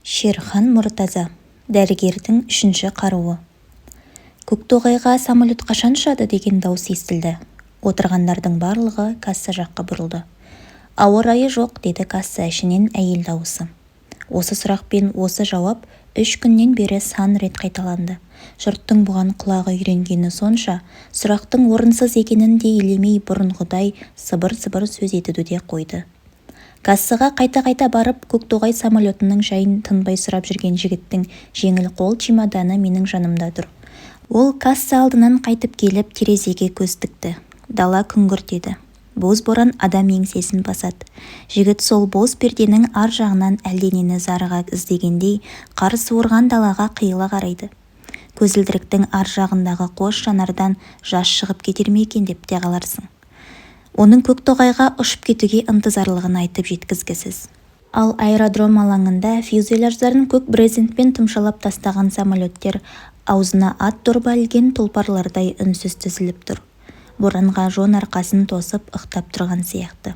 Шерхан Мұртаза, дәрігердің үшінші қаруы. Көктоғайға самолет қашан ұшады деген дауыс естілді. Отырғандардың барлығы касса жаққа бұрылды. Ауа райы жоқ, деді касса ішінен әйел дауысы. Осы сұрақ пен осы жауап 3 күннен бері сан рет қайталанды. Жұрттың бұған құлағы үйренгені сонша, сұрақтың орынсыз екенін де елемей бұрынғыдай сыбыр-сыбыр сөз етуді де қойды. Кассаға қайта-қайта барып, Көктоғай самолетінің жайын тынбай сұрап жүрген жігіттің жеңіл қол чемоданы менің жанымда тұр. Ол касса алдынан қайтып келіп терезеге көз тікті. Дала күңгірт еді. Боз боран адам еңсесін басады. Жігіт сол боз перденің ар жағынан әлденені зарыға іздегендей қар суырған далаға қиыла қарайды. Көзілдіріктің ар жағындағы қос жанардан жас шығып кетер ме екен деп те қаларсың. Оның Көктоғайға ұшып кетуге ынтызарлығын айтып жеткізгісіз. Ал аэродром алаңында фюзеляждарын көк брезентпен тұмшалап тастаған самолеттер аузына ат дорба ілген тұлпарлардай үнсіз тізіліп тұр. Боранға жон арқасын тосып ықтап тұрған сияқты.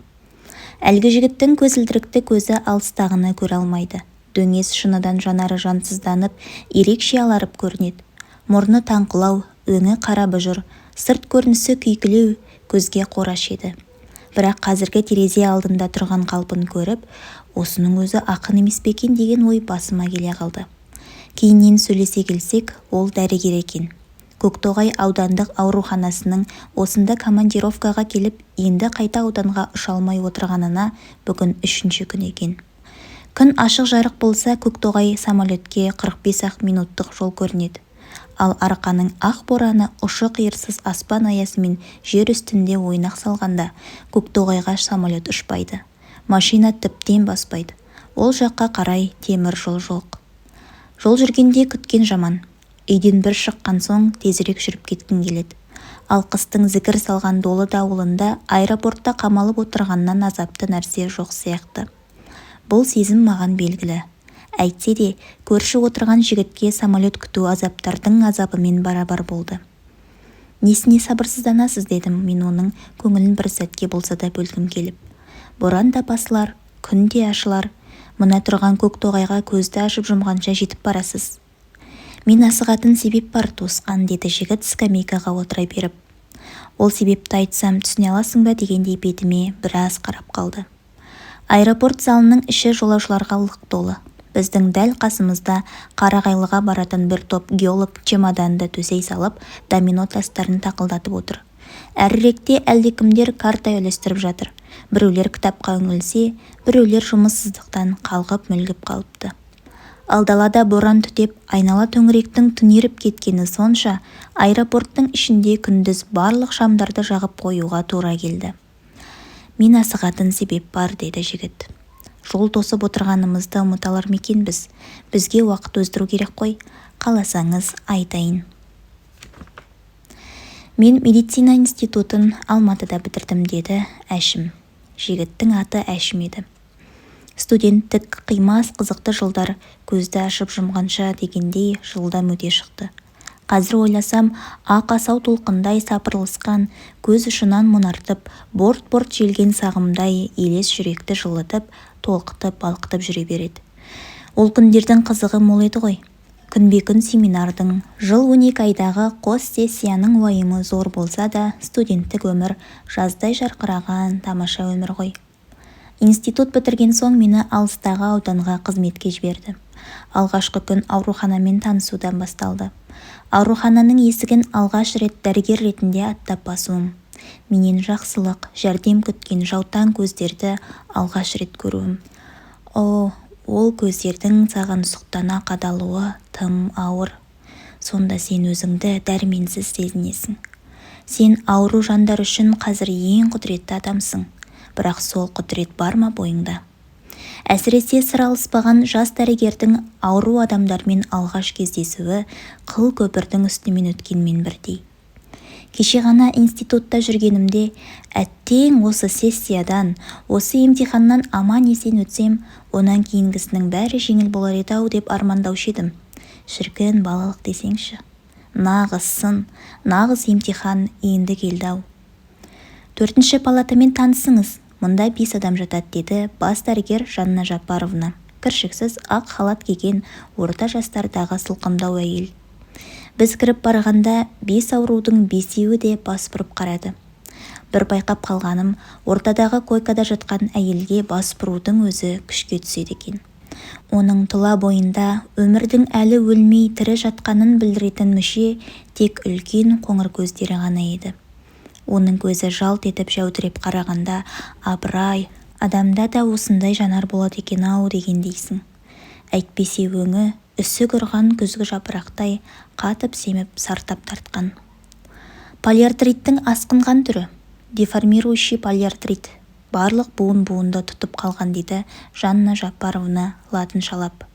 Әлгі жігіттің көзілдірікті көзі алыстағыны көре алмайды. Дөңес шыныдан жанары жансызданып, ерекше аларып көрінеді. Мұрны таңқылау, өңі қара бұжыр, сырт көрінісі күйкілеу, көзге қораш еді. Бірақ қазіргі терезе алдында тұрған қалпын көріп, осының өзі ақын емес пе екен деген ой басыма келе қалды. Кейіннен сөйлесе келсек, ол дәрігер екен. Көктоғай аудандық ауруханасының осында командировкаға келіп, енді қайта ауданға ұша алмай отырғанына бүгін 3-ші күн екен. Күн ашық жарық болса, Көктоғай самолетке 45 минуттық жол көрінеді. Ал арқаның ақ бораны ұшы-қиырсыз аспан аясымен жер үстінде ойнақ салғанда Көктоғайға самолет ұшпайды. Машина тіптен баспайды. Ол жаққа қарай темір жол жоқ. Жол жүргенде күткен жаман. Үйден бір шыққан соң тезірек жүріп кеткің келеді. Ал қыстың зікір салған долы дауылында аэропортта қамалып отырғаннан азапты нәрсе жоқ сияқты. Бұл сезім маған белгілі. Әйтсе де, көрші отырған жігітке самолет күту азаптардың азабымен барабар болды. Несіне сабырсызданасыз, дедім мен оның көңілін бір сәтке болса да бөлгім келіп. Боран да басылар, күн де ашылар. Мына тұрған Көктоғайға көзді ашып жұмғанша жетіп барасыз. Мен асығатын себеп бар, туысқан, деді жігіт скамейкаға отыра беріп. Ол себепті айтсам түсіне аласың ба дегендей бетіме біраз қарап қалды. Аэропорт залының іші жолаушыларға лық толы. Біздің дәл қасымызда Қарағайлыға баратын бір топ геолог чемоданды төсей салып, домино тастарын тақылдатып отыр. Әріректе әлдекімдер карта үйлестіріп жатыр. Біреулер кітапқа үңілсе, біреулер жұмыссыздықтан қалғып-мүлгіп қалыпты. Ал далада боран түтеп, айнала төңіректің түнеріп кеткені сонша, аэропорттың ішінде күндіз барлық шамдарды жағып қоюға тура келді. Мен асығатын себеп бар, деді жігіт. Жол тосып отырғанымызды ұмыталар ма екенбіз? Бізге уақыт өздіру керек қой. Қаласаңыз айтайын. Мен медицина институтын Алматыда бітірдім, деді Әшім. Жігіттің аты Әшім еді. Студенттік қимас қызықты жылдар көзді ашып жұмғанша дегендей жылдам өте шықты. Қазір ойласам, ақ асау толқындай сапырылысқан, көз ұшынан мұнартып, борт-борт желген сағымдай елес жүректі жылытып, толқытып, балқытып жүре береді. Ол күндердің қызығы мол еді ғой. Күнбе-күн семинардың, жыл 12 айдағы қос сессияның уайымы зор болса да, студенттік өмір жаздай жарқыраған тамаша өмір ғой. Институт бітірген соң мені алыстағы ауданға қызметке жіберді. Алғашқы күн ауруханамен танысудан басталды. Аурухананың есігін алғаш рет дәрігер ретінде аттап басуым. Менен жақсылық, жәрдем күткен жаутаң көздерді алғаш рет көруім. Ол көздердің саған сұқтана қадалуы тым ауыр. Сонда сен өзіңді дәрменсіз сезінесің. Сен ауру жандар үшін қазір ең құдіретті адамсың. Бірақ сол құдірет бар ма бойыңда? Әсіресе сыр алыспаған жас дәрігердің ауру адамдармен алғаш кездесуі қыл көпірдің үстімен өткенмен бірдей. Кеше ғана институтта жүргенімде, әттең осы сессиядан, осы емтиханнан аман есен өтсем, онан кейінгісінің бәрі жеңіл болар еді-ау деп армандаушы едім. Шіркін балалық десеңші. Нағыз сын, нағыз емтихан енді келді-ау. 4-ші палатамен танысыңыз. Мұнда 5 адам жатады, деді бас дәрігер Жанна Жапаровна. кіршіксіз ақ халат киген орта жастардағы сылқымдау әйел. Біз кіріп барғанда 5 аурудың 5-еуі де бас бұрып қарады. Бір байқап қалғаным, ортадағы койкада жатқан әйелге бас бұрудың өзі күшке түседі екен. Оның тұла бойында өмірдің әлі өлмей тірі жатқанын білдіретін мүше тек үлкен қоңыр көздері ғана еді. Оның көзі жалт етіп жәудіреп қарағанда, апыр-ай, адамда да осындай жанар болады екен-ау дегендейсің. Әйтпесе өңі үсік ұрған күзгі жапырақтай қатып семіп сартап тартқан. Полиартриттің асқынған түрі, деформирующий полиартрит, барлық буын-буынды тұтып қалған дейді Жанна Жаппаровна латыншалап.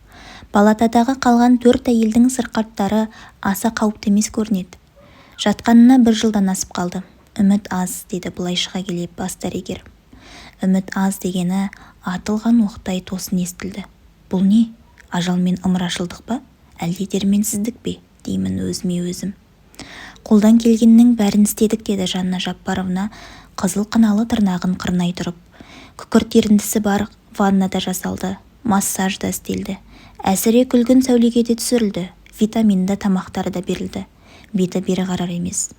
Палатадағы қалған 4 әйелдің сырқаттары аса қауіпті емес көрінеді. Жатқанына 1 жылдан асып қалды. Үміт аз, деді былай шыға келіп бас дәрігер. Үміт аз дегені атылған оқтай тосын естілді. Бұл не? Ажалмен ымырашылдық па? Әлде дерменсіздік пе? Деймін өзіме өзім. Қолдан келгеннің бәрін істедік, деді Жанна Жаппаровна қызыл қыналы тырнағын қырнай тұрып. Күкірт еріндісі бар ваннада жасалды, массаж да істелді. Әсіре күлгін сәулеге де түсірілді, витаминді тамақтар да берілді. Беті бері қарар емес.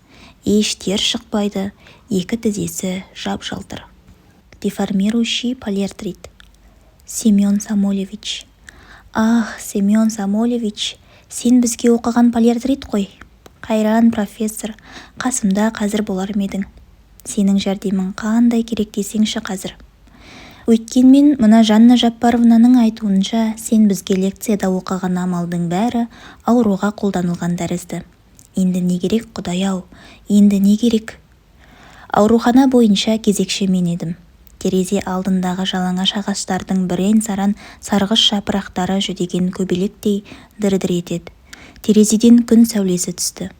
Еш тер шықпайды, 2 тізесі жап-жалтыр. Деформирующий полиартрит. Семен Самолевич. Ах, Семен Самолевич, сен бізге оқыған полиартрит қой. Қайран профессор, қасымда қазір болар медің. Сенің жәрдемің қандай керек десеңші қазір. Өйткенмен мына Жанна Жаппаровнаның айтуынша сен бізге лекцияда оқыған амалдың бәрі ауруға қолданылған тәрізді. Енді не керек, Құдай-ау, енді не керек? Аурухана бойынша кезекші мен едім. Терезе алдындағы жалаңаш ағаштардың бірен-саран сарғыш жапырақтары жүдеген көбелектей дір-дір етеді. Терезеден күн сәулесі түсті.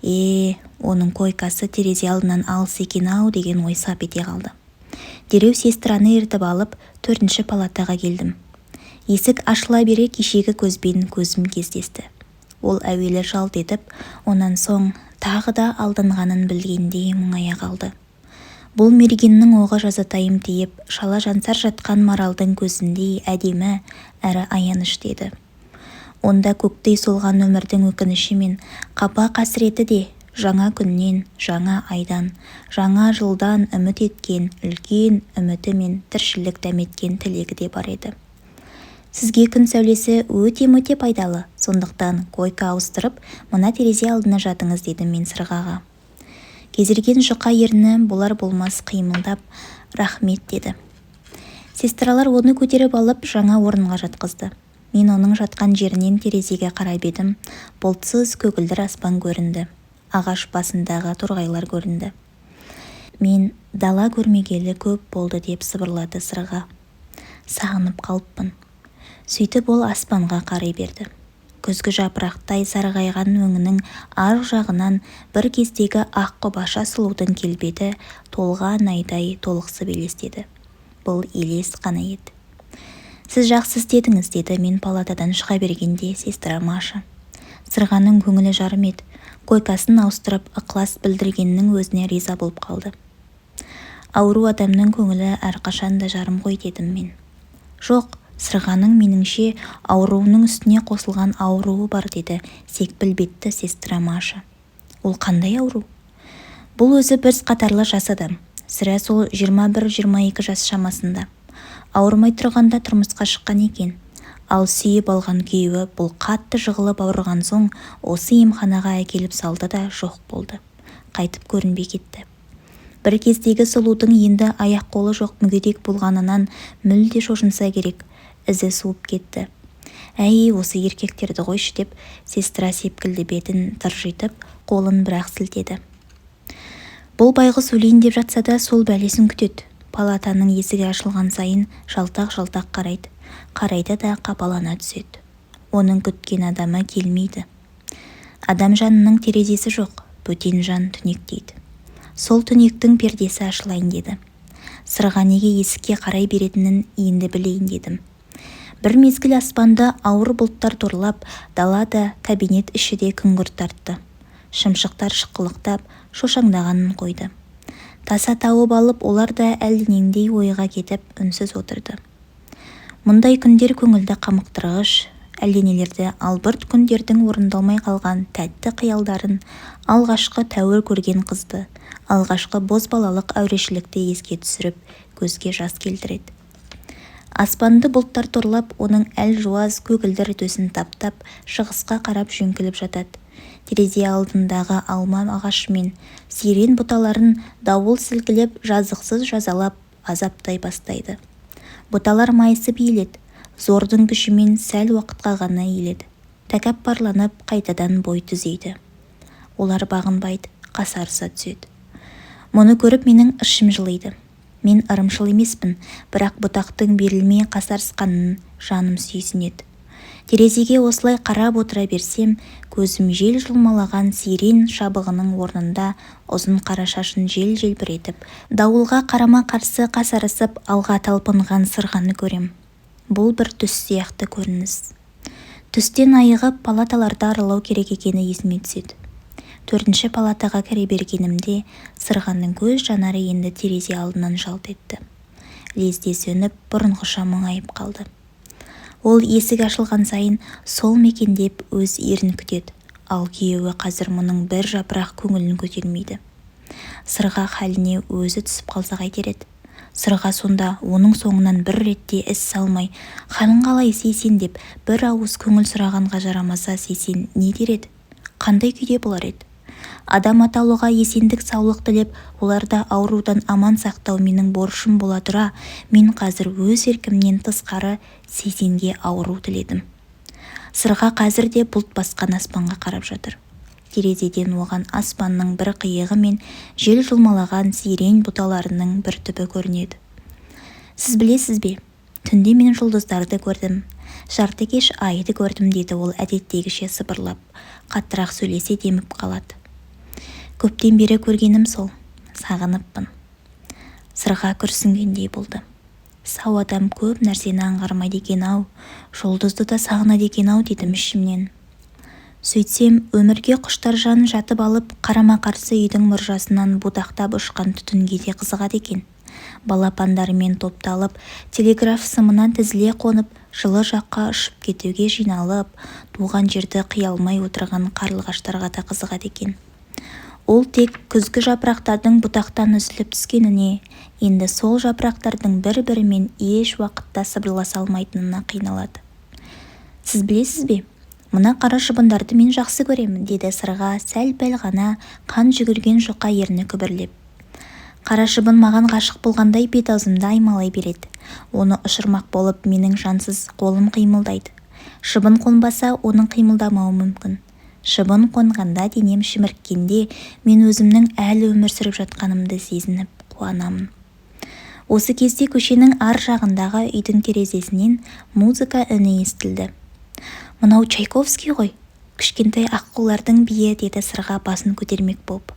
Оның койкасы терезе алдынан алыс екен-ау деген ой сап ете қалды. Дереу сестраны ертіп алып 4-ші палатаға келдім. Есік ашыла бере кешегі көзбен көзім кездесті. Ол әуелі жалт етіп, онан соң тағы да алданғанын білгендей мұңая қалды. Бұл мергеннің оғы жазатайым тиіп, шала жансар жатқан маралдың көзіндей әдемі әрі аянышты еді. Онда көктей солған өмірдің өкініші мен қапа қасіреті де жаңа күннен, жаңа айдан, жаңа жылдан үміт еткен үлкен үміті мен тіршілік дәметкен тілегі де бар еді. Сізге күн сәулесі өте-мөте пайдалы, сондықтан койка ауыстырып, мына терезе алдына жатыңыз, дедім мен сырғаға. Кезерген жұқа ерні болар-болмас қимылдап, рахмет, деді. Сестралар оны көтеріп алып жаңа орынға жатқызды. Мен оның жатқан жерінен терезеге қарай бедім, бұлтсыз көгілдір аспан көрінді. Ағаш басындағы торғайлар көрінді. Мен дала көрмегелі көп болды, деп сыбырлады сырға. Сағынып қалыппын. Сөйтіп ол аспанға қарай берді. Күзгі жапырақтай сарғайған өңінің ар жағынан бір кездегі ақ құбаша сұлудың келбеті толған айдай толықсып елестеді. Бұл елес қана еді. Сіз жақсы істедіңіз, деді мен палатадан шыға бергенде сестра Маша. Сырғаның көңілі жарым еді. Койкасын ауыстырып ықылас білдіргеннің өзіне риза болып қалды. Ауру адамның көңілі әрқашан да жарым ғой, дедім мен. Жоқ, Сырғаның меніңше ауруының үстіне қосылған ауруы бар, деді секпіл бетті сестра Маша. Ол қандай ауру? Бұл өзі біз қатарлы жас адам. Сірә сол 21-22 жас шамасында. Ауырмай тұрғанда тұрмысқа шыққан екен. Ал сүйіп алған күйеуі бұл қатты жығылып ауырған соң осы емханаға әкеліп салды да жоқ болды. Қайтып көрінбей кетті. Бір кездегі сұлудың енді аяқ-қолы жоқ мүгедек болғанынан мүлде шошынса керек. Ізі суып кетті. Әй, осы еркектерді қойшы, деп сестра сепкілді бетін тыржитып, қолын бірақ сілтеді. Бұл байғұс өлейін деп жатса да сол бәлесін күтеді. Палатаның есігі ашылған сайын жалтақ-жалтақ қарайды. Қарайды да қапалана түседі. Оның күткен адамы келмейді. Адам жанының терезесі жоқ, бөтен жан түнек дейді. Сол түнектің пердесі ашылайын деді. Сырға неге есікке қарай беретінін енді білейін дедім. Бір мезгіл аспанды ауыр бұлттар торлап, далада кабинет іші де күңгірт тартты. Шымшықтар шыққылықтап, шошаңдағанын қойды. Таса тауып алып, олар да әлденеңдей ойға кетіп үнсіз отырды. Мұндай күндер көңілді қамықтырғыш, әлденелерді албырт күндердің орындалмай қалған тәтті қиялдарын, алғашқы тәуір көрген қызды, алғашқы бозбалалық әурешілікті еске түсіріп, көзге жас келтіреді. Аспанды бұлттар торлап, оның әлжуаз көгілдір төсін таптап, шығысқа қарап жөңкіліп жатады. Терезе алдындағы алма ағашы мен сирен бұталарын дауыл сілкілеп, жазықсыз жазалап, азаптай бастайды. Бұталар майысып иіледі, зордың күшімен сәл уақытқа ғана иіледі. Тәкаппарланып, қайтадан бой түзейді. Олар бағынбайды, қасарыса түседі. Мұны көріп менің ішім жылиды. Мен ырымшыл емеспін, бірақ бұтақтың берілмей қасарысқанын жаным сүйсінеді. Терезеге осылай қарап отыра берсем, көзім жел жұлмалаған сирен шабығының орнында ұзын қара шашын жел-желбіретіп, дауылға қарама-қарсы қасарысып алға талпынған сырғаны көрем. Бұл бір түс сияқты көрініс. Түстен айығып, палаталарды аралау керек екені есіме түседі. 4-ші палатаға кіре бергенімде сырғаның көз жанары енді терезе алдынан жалт етті. Лезде сөніп, бұрынғыша мұңайып қалды. Ол есік ашылған сайын сол мекендеп өз ерін күтеді, ал күйеуі қазір мұның бір жапырақ көңілін көтермейді. Сырға халіне өзі түсіп қалса қайтер еді. Сырға сонда оның соңынан бір ретте іс салмай, халің қалай Сейсен деп бір ауыз көңіл сұрағанға жарамаса, Сейсен не дер еді? Қандай күйде болар еді? Адам атаулыға есендік саулық тілеп, оларда аурудан аман сақтау менің борышым бола тұра, мен қазір өз еркімнен тысқары Сейсенге ауру тіледім. Сырға қазір де бұлт басқан аспанға қарап жатыр. Терезеден оған аспанның бір қиығы мен жел жұлмалаған сирен бұталарының бір түбі көрінеді. Сіз білесіз бе? Түнде мен жұлдыздарды көрдім. Жарты кеш айды көрдім, деді ол әдеттегіше сыбырлап. Қаттырақ сөйлесе деміп қалады. Көптен бері көргенім сол, сағыныппын. Сырға күрсінгендей болды. Сау адам көп нәрсені аңғармайды екен-ау, жұлдызды да сағынады екен-ау дедім ішімнен. Сөйтсем, өмірге құштар жан жатып алып, қарама-қарсы үйдің мұржасынан будақтап ұшқан түтінге де қызығады екен. Балапандарымен топталып, телеграф сымынан тізіле қонып, жылы жаққа ұшып кетуге жиналып, туған жерді қиялмай отырған қарлығаштарға да қызығады екен. Ол тек күзгі жапырақтардың бұтақтан үзіліп түскеніне, енді сол жапырақтардың бір-бірімен еш уақытта сыбырласа алмайтынына қиналады. Сіз білесіз бе? Мына қара шыбындарды мен жақсы көремін, деді сырға сәл-пәл ғана қан жүгірген жұқа ерні күбірлеп. Қара шыбын маған ғашық болғандай бет-аузымды аймалай береді. Оны ұшырмақ болып менің жансыз қолым қимылдайды. Шыбын қонбаса, оның қимылдамауы мүмкін. Шыбын қонғанда денем шімірккенде мен өзімнің әлі өмір сүріп жатқанымды сезініп қуанамын. Осы кезде көшенің ар жағындағы үйдің терезесінен музыка үні естілді. Мынау Чайковский ғой, кішкентай аққулардың биі, деді сырға басын көтермек боп.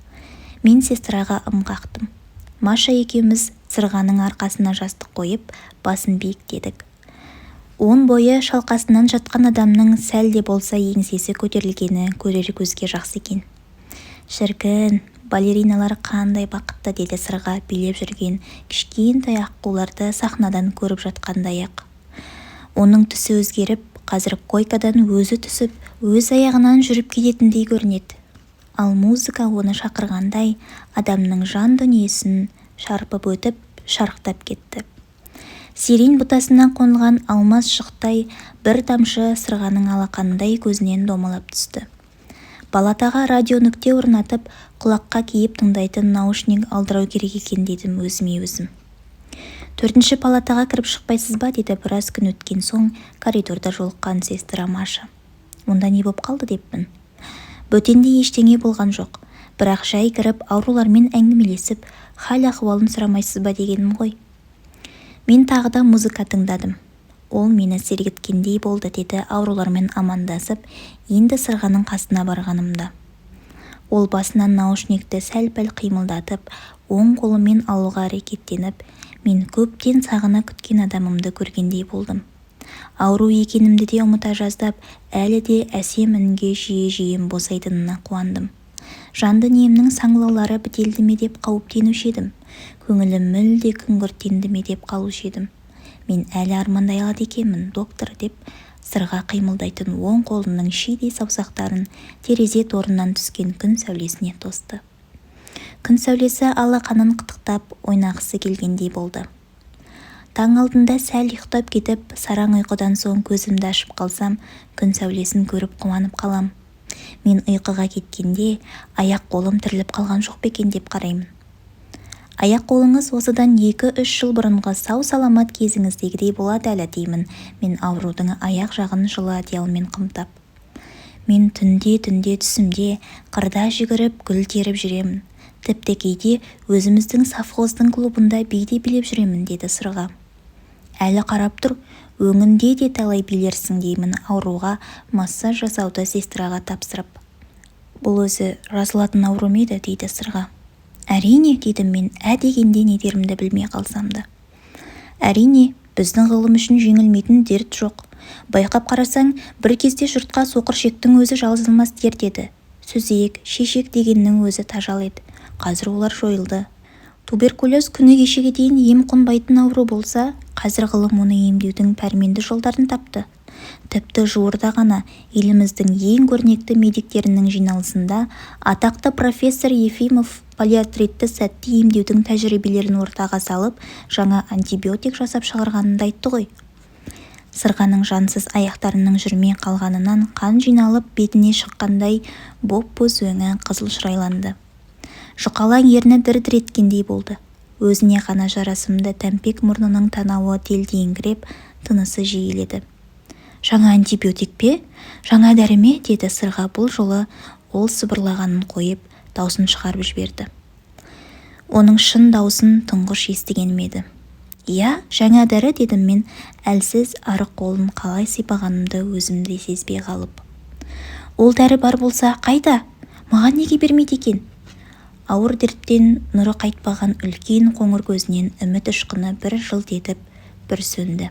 Мен сестраға ым қақтым. Маша екеуміз сырғаның арқасына жастық қойып, басын биіктедік. Он бойы шалқасынан жатқан адамның сәл де болса еңсесі көтерілгені көрер көзге жақсы екен. Шіркін, балериналар қандай бақытты, деді сырға билеп жүрген кішкентай аққуларды сахнадан көріп жатқандай-ақ. Оның түсі өзгеріп, қазір койкадан өзі түсіп, өз аяғынан жүріп кететіндей көрінеді. Ал музыка оны шақырғандай адамның жан дүниесін шарпып өтіп, шарықтап кетті. Сирен бұтасына қонған алмас шықтай бір тамшы сырғаның алақандай көзінен домалап түсті. Палатаға радио нүкте орнатып, құлаққа киіп тыңдайтын наушник алдырау керек екен, дедім өзіме өзім. 4-ші палатаға кіріп шықпайсыз ба, деді біраз күн өткен соң коридорда жолыққан сестра Маша. Онда не боп қалды деппін. Бөтенде ештеңе болған жоқ, бірақ жай кіріп аурулармен әңгімелесіп, хал-ахуалын сұрамайсыз ба дегенім ғой. Мен тағы да музыка тыңдадым. Ол мені сергіткендей болды, деді аурулармен амандасып, енді сырғаның қасына барғанымда. Ол басынан наушникті сәл-пәл қимылдатып, оң қолымен алуға әрекеттеніп, мен көптен сағына күткен адамымды көргендей болдым. Ауру екенімді де ұмыта жаздап, әлі де әсем үнге жиі-жиі босайтынына қуандым. Жан дүниемнің саңлаулары бітелді ме деп қауіптенуші едім. Көңілім мүлде күңгірттенді ме деп қалушы едім. Мен әлі армандай алады екенмін, доктор, деп сырға қимылдайтын оң қолының шидей саусақтарын терезе торынан түскен күн сәулесіне тосты. Күн сәулесі алақанын қытықтап ойнағысы келгендей болды. Таң алдында сәл ұйықтап кетіп, сараң ұйқыдан соң көзімді ашып қалсам, күн сәулесін көріп қуанып қалам. Мен ұйқыға кеткенде аяқ қолым тіріліп қалған жоқ бекен деп қараймын. Аяқ қолыңыз осыдан 2-3 жыл бұрынғы сау саламат кезіңіздегідей болады әлі деймін, мен аурудың аяқ жағын жылы одеялмен қымтап. Мен түнде түсімде қырда жүгіріп гүл теріп жүремін. Тіпті кейде өзіміздің совхоздың клубында би де билеп жүремін, деді сырға. Әлі қарап тұр, өңінде де талай билерсің деймін, ауруға массаж жасауды сестраға тапсырып. Бұл өзі жазылатын ауру ма еді, дейді сырға. Әрине, дедім мен, дегенде не дерімді білмей қалсам да. Әрине, біздің ғылым үшін жеңілмейтін дерт жоқ. Байқап қарасаң, бір кезде жұртқа соқыр шектің өзі жазылмас дерт еді. Сүзек, шешек дегеннің өзі тажал еді. Қазір олар жойылды. Туберкулез күні кешеге дейін ем қонбайтын ауру болса, қазір ғылым оны емдеудің пәрменді жолдарын тапты. Тіпті жуырда ғана еліміздің ең көрнекті медиктерінің жиналысында атақты профессор Ефимов полиартритті сәтті емдеудің тәжірибелерін ортаға салып, жаңа антибиотик жасап шығарғанын айтты ғой. Сырғаның жансыз аяқтарының жүрмей қалғанынан қан жиналып бетіне шыққандай боп-боз өңі қызыл шырайланды. Жұқалаң ерні дір-дір еткендей болды. Өзіне ғана жарасымды тәмпек мұрнының танауы делдиіңкіреп, тынысы жиіледі. Жаңа антибиотик пе? Жаңа дәрі ме? Деді сырға. Бұл жолы ол сыбырлағанын қойып, даусын шығарып жіберді. Оның шын даусын тұңғыш естігенім еді. Иә, жаңа дәрі, дедім мен, әлсіз арық қолын қалай сипағанымды өзімде сезбей қалып. Ол дәрі бар болса, қайда? Маған неге бермейді екен? Ауыр дерттен нұры қайтпаған үлкен қоңыр көзінен үміт ұшқыны бір жылт етіп, бір сөнді.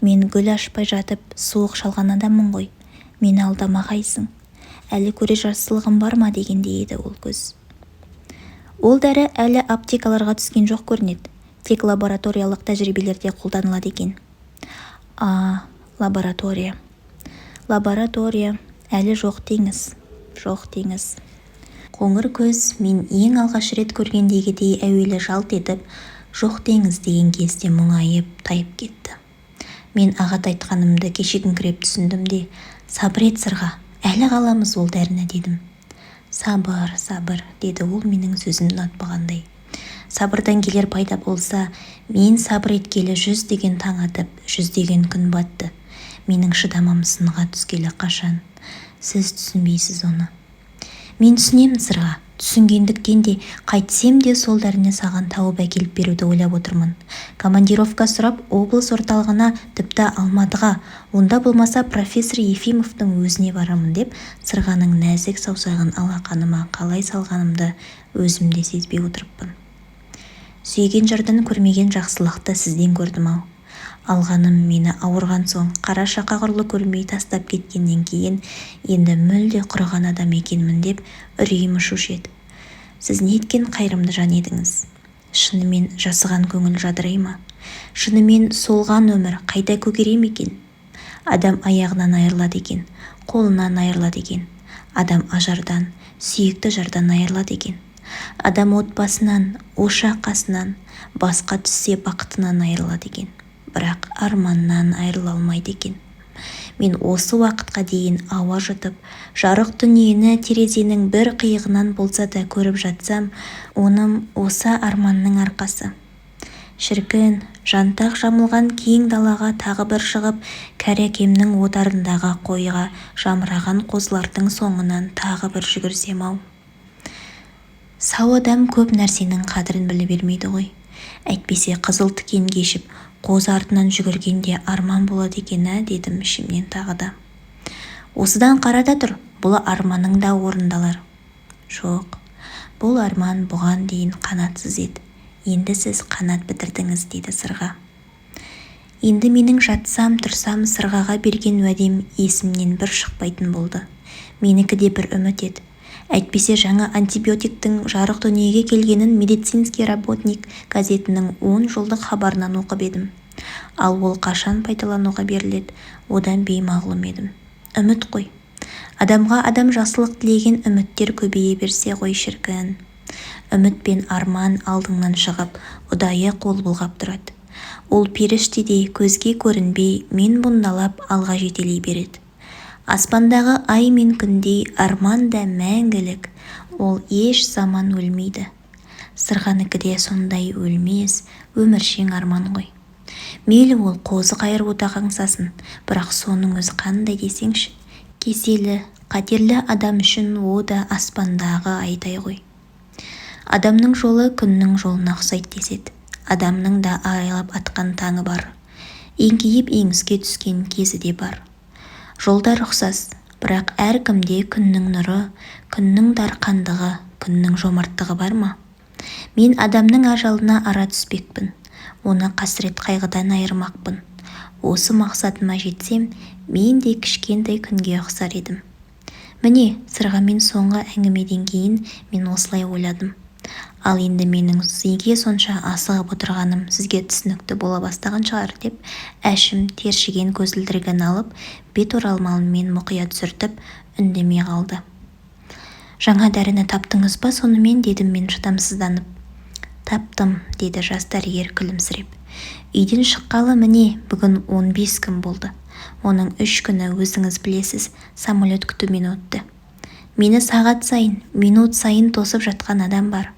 Мен гүл ашпай жатып, суық шалған адаммын ғой. Мені алдамағайсың. Әлі көре жассылығым бар ма дегендей еді ол көз. Ол дәрі әлі аптекаларға түскен жоқ көрінеді. Тек лабораториялық тәжірибелерде қолданылады екен. Лаборатория. Әлі жоқ деңіз. Жоқ деңіз. Қоңыр көз мен ең алғаш рет көргендегідей әуелі жалт етіп, жоқ деңіз деген кезде мұңайып, тайып кетті. Мен ағат айтқанымды кешегіңкіреп түсіндім де, сабыр ет сырға, әлі қаламыз ол дәріні, дедім. Сабыр, деді ол менің сөзімді ұнатпағандай. Сабырдан келер пайда болса, мен сабыр еткелі 100 деген таң атып, 100 деген күн батты. Менің шыдамам сынға түскелі қашан. Сіз түсінбейсіз оны. Мен түсінемін сырға, түсінгендіктен де қайтсем де сол дәріні саған тауып әкеліп беруді ойлап отырмын. Командировка сұрап, облыс орталығына, тіпті Алматыға, онда болмаса профессор Ефимовтың өзіне барамын деп, сырғаның нәзік саусағын алақаныма қалай салғанымды өзімде сезбей отырыппын. Сүйген жырдан көрмеген жақсылықты сізден көрдім-ау. Алғаным мені ауырған соң қара шақағырлы көрмей тастап кеткеннен кейін енді мүлде құрыған адам екенмін деп үрейім ұшушы еді. Сіз неткен қайырымды жан едіңіз. Шынымен жасыған көңіл жадырай ма? Шынымен солған өмір қайта көгерем екен? Адам аяғынан айырылады екен, қолынан айырылады екен. Адам ажардан, сүйікті жардан айырылады екен. Адам отбасынан, ошақ қасынан, басқа түссе бақытынан айырылады екен. Бірақ арманнан айырыла алмайды екен. Мен осы уақытқа дейін ауа жұтып, жарық дүниені терезенің бір қиығынан болса да көріп жатсам, оным осы арманның арқасы. Шіркін, жантақ жамылған кең далаға тағы бір шығып, кәрі әкемнің отарындағы қойға жамыраған қозылардың соңынан тағы бір жүгірсем-ау. Сау адам көп нәрсенің қадірін біле бермейді ғой. Әйтпесе қызыл тікен кешіп, қозы артынан жүгіргенде арман болады екен, дедім ішімнен тағы да. Осыдан қарада тұр, бұл арманың да орындалар. Жоқ, бұл арман бұған дейін қанатсыз еді. Енді сіз қанат бітірдіңіз, деді сырға. Енді менің жатсам, тұрсам сырғаға берген уәдем есімнен бір шықпайтын болды. Менікі де бір үміт еді. Әйтпесе жаңа антибиотиктің жарық дүниеге келгенін медицинский работник газетінің 10 жылдық хабарынан оқып едім. Ал ол қашан пайдалануға беріледі, одан беймағлұм едім. Үміт қой. Адамға адам жақсылық тілеген үміттер көбейе берсе ғой шіркін. Үміт пен арман алдыңнан шығып, ұдайы қол бұлғап тұрады. Ол періштедей көзге көрінбей, мен бұндалап алға жетелей береді. Аспандағы ай мен күндей арман да мәңгілік, ол еш заман өлмейді. Сырғаныкі де сондай өлмес, өміршең арман ғой. Мейлі ол қозы қайыр ота қаңсасын, бірақ соның өзі қандай десеңші. Кеселі, қатерлі адам үшін о да аспандағы айдай ғой. Адамның жолы күннің жолына ұқсайды деседі. Адамның да айлап атқан таңы бар. Еңкейіп еңіске түскен кезі де бар. Жолдар ұқсас, бірақ әркімде күннің нұры, күннің дарқандығы, күннің жомарттығы бар ма? Мен адамның ажалына ара түспекпін. Оны қасірет қайғыдан айырмақпын. Осы мақсатыма жетсем, мен де кішкентай күнге ұқсар едім. Міне, сырғамен соңғы әңгімеден кейін мен осылай ойладым. Ал енді менің неге сонша асығып отырғаным сізге түсінікті бола бастаған шығар деп, Әшім тершіген көзілдірігін алып, бет оралмалымен мұқият сүртіп, үндемей қалды. Жаңа дәріні таптыңыз ба сонымен, дедім мен шыдамсызданып. Таптым, деді жас дәрігер күлімсіреп. Үйден шыққалы міне бүгін 15 күн болды. Оның 3 күні өзіңіз білесіз, самолет күтумен өтті. Мені сағат сайын, минут сайын тосып жатқан адам бар.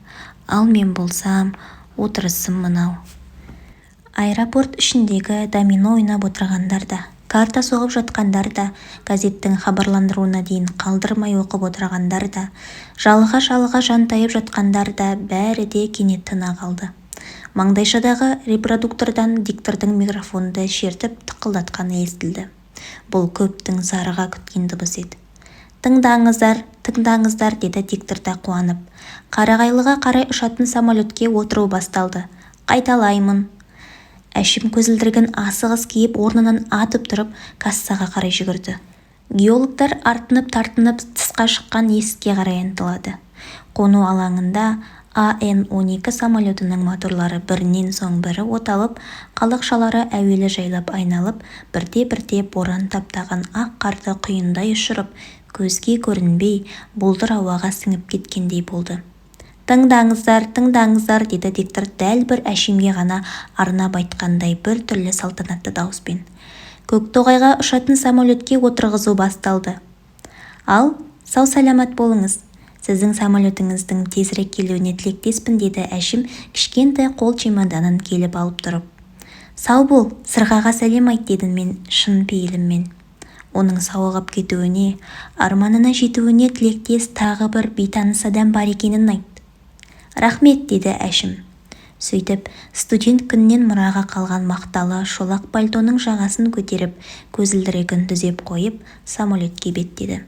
Ал мен болсам, отырысым мынау. Аэропорт ішіндегі домино ойнап отырғандар да, карта соғып жатқандар да, газеттің хабарландыруына дейін қалдырмай оқып отырғандар да, жалыға жантайып жатқандар да, бәрі де кенет тына қалды. Маңдайшадағы репродуктордан диктордың микрофонды шертіп тықылдатқаны естілді. Бұл көптің зарыға күткен дыбыс еді. Тыңдаңыздар, деді дикторда қуанып. Қарағайлыға қарай ұшатын самолетке отыру басталды. Қайталаймын. Әшім көзілдірігін асығыс киіп орнынан атып тұрып кассаға қарай жүгірді. Геологтар артынып-тартынып тысқа шыққан есікке қарай ынтылады. Қону алаңында АН-12 самолетінің моторлары бірінен соң бірі оталып, қалақшалары әуелі жайлап айналып, бірте-бірте боран таптаған ақ қарды құйындай ұшырып, көзге көрінбей, бұлдыр ауаға сіңіп кеткендей болды. Тыңдаңыздар, деді диктор дәл бір Әшімге ғана арнап айтқандай бір түрлі салтанатты дауыспен. Көктоғайға ұшатын самолетке отырғызу басталды. Ал, сау саламат болыңыз. Сіздің самолетіңіздің тезірек келуіне тілектеспін, деді Әшім кішкентай қол чемоданын келіп алып тұрып. Сау бол, сырғаға сәлем айт, дедім мен шын пейіліммен. Оның сауығып кетуіне, арманына жетуіне тілектес тағы бір бейтаныс адам бар екенін айт. Рахмет, деді Әшім. Сөйтіп, студент күннен мұраға қалған мақталы шолақ пальтоның жағасын көтеріп, көзілдірігін түзеп қойып, самолетке беттеді.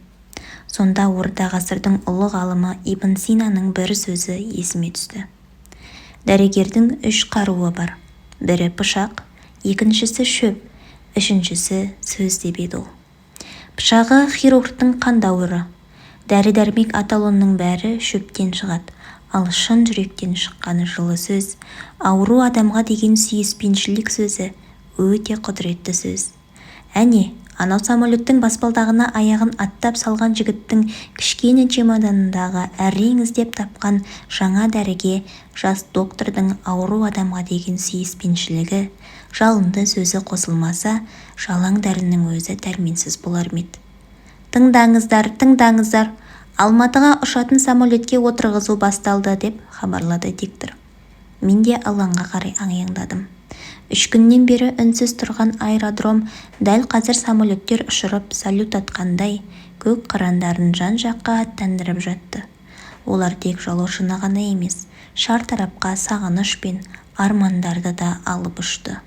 Сонда орта ғасырдың ұлы ғалымы Ибн Синаның бір сөзі есіме түсті. Дәрігердің 3 қаруы бар. Бірі пышақ, екіншісі шөп, үшіншісі сөз деп еді ол. Пышағы хирургтың қандауыры. Дәрі-дәрмек аталонның бәрі шөптен шығады. Ал шын жүректен шыққаны жылы сөз, ауру адамға деген сүйіспеншілік сөзі, өте құдіретті сөз. Әне, анау самолеттің баспалдағына аяғын аттап салған жігіттің кішкене чемоданындағы әрең іздеп тапқан жаңа дәріге жас доктордың ауру адамға деген сүйіспеншілігі, жалынды сөзі қосылмаса, жалаң дәрінің өзі дәрменсіз болар ма еді. Тыңдаңыздар, Алматыға ұшатын самолетке отырғызу басталды, деп хабарлады диктор. Мен де алаңға қарай аңяңдадым. 3 күннен бері үнсіз тұрған аэродром дәл қазір самолеттер ұшырып салют атқандай көк қырандарын жан-жаққа аттандырып жатты. Олар тек жолаушыны ғана емес, шартарапқа сағыныш пен армандарды да алып ұшты.